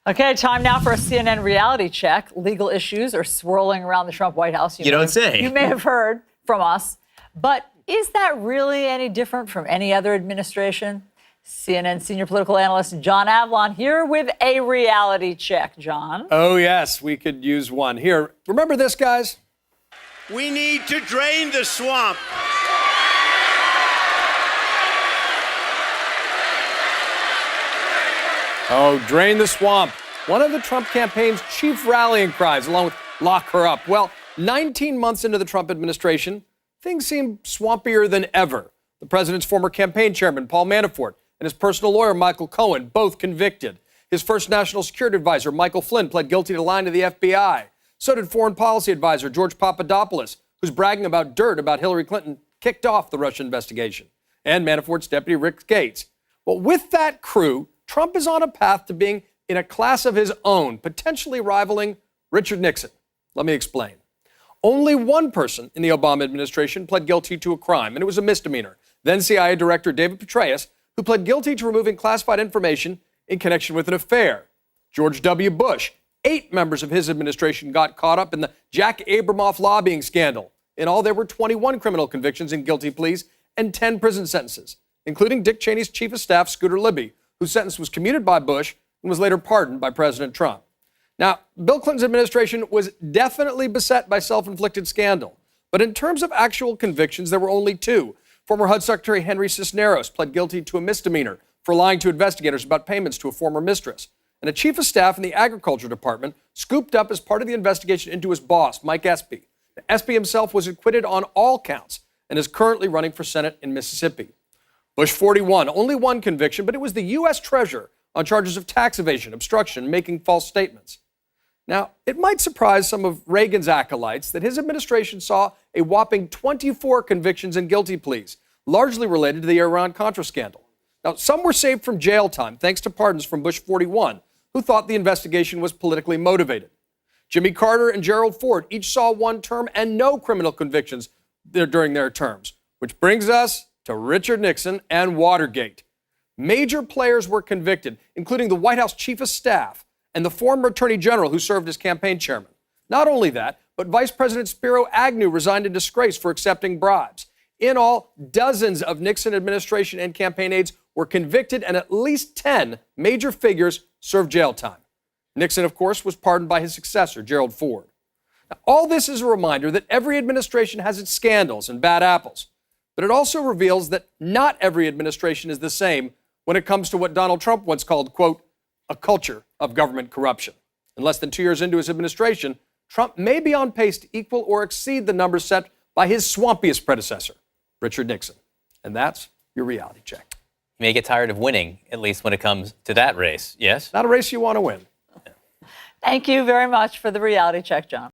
Okay, time now for a CNN reality check. Legal issues are swirling around the Trump White House. You don't say. You may have heard from us. But is that really any different from any other administration? CNN senior political analyst John Avlon here with a reality check. John? Oh, yes, we could use one. Here, remember this, guys? We need to drain the swamp. Oh, drain the swamp. One of the Trump campaign's chief rallying cries, along with lock her up. Well, 19 months into the Trump administration, things seem swampier than ever. The president's former campaign chairman, Paul Manafort, and his personal lawyer, Michael Cohen, both convicted. His first national security advisor, Michael Flynn, pled guilty to lying to the FBI. So did foreign policy advisor George Papadopoulos, who's bragging about dirt about Hillary Clinton, kicked off the Russia investigation. And Manafort's deputy, Rick Gates. Well, with that crew, Trump is on a path to being in a class of his own, potentially rivaling Richard Nixon. Let me explain. Only one person in the Obama administration pled guilty to a crime, and it was a misdemeanor. Then CIA Director David Petraeus, who pled guilty to removing classified information in connection with an affair. George W. Bush, 8 members of his administration got caught up in the Jack Abramoff lobbying scandal. In all, there were 21 criminal convictions and guilty pleas and 10 prison sentences, including Dick Cheney's chief of staff, Scooter Libby, whose sentence was commuted by Bush and was later pardoned by President Trump. Now, Bill Clinton's administration was definitely beset by self-inflicted scandal. But in terms of actual convictions, there were only 2. Former HUD Secretary Henry Cisneros pled guilty to a misdemeanor for lying to investigators about payments to a former mistress. And a chief of staff in the Agriculture Department scooped up as part of the investigation into his boss, Mike Espy. Espy himself was acquitted on all counts and is currently running for Senate in Mississippi. Bush 41, only one conviction, but it was the U.S. Treasurer on charges of tax evasion, obstruction, and making false statements. Now, it might surprise some of Reagan's acolytes that his administration saw a whopping 24 convictions and guilty pleas, largely related to the Iran-Contra scandal. Now, some were saved from jail time thanks to pardons from Bush 41, who thought the investigation was politically motivated. Jimmy Carter and Gerald Ford each saw 1 term and no criminal convictions during their terms, which brings us to Richard Nixon and Watergate. Major players were convicted, including the White House chief of staff and the former attorney general who served as campaign chairman. Not only that, but Vice President Spiro Agnew resigned in disgrace for accepting bribes. In all, dozens of Nixon administration and campaign aides were convicted, and at least 10 major figures served jail time. Nixon, of course, was pardoned by his successor, Gerald Ford. Now, all this is a reminder that every administration has its scandals and bad apples. But it also reveals that not every administration is the same when it comes to what Donald Trump once called, quote, a culture of government corruption. In less than 2 years into his administration, Trump may be on pace to equal or exceed the numbers set by his swampiest predecessor, Richard Nixon. And that's your reality check. You may get tired of winning, at least when it comes to that race, yes? Not a race you want to win. Thank you very much for the reality check, John.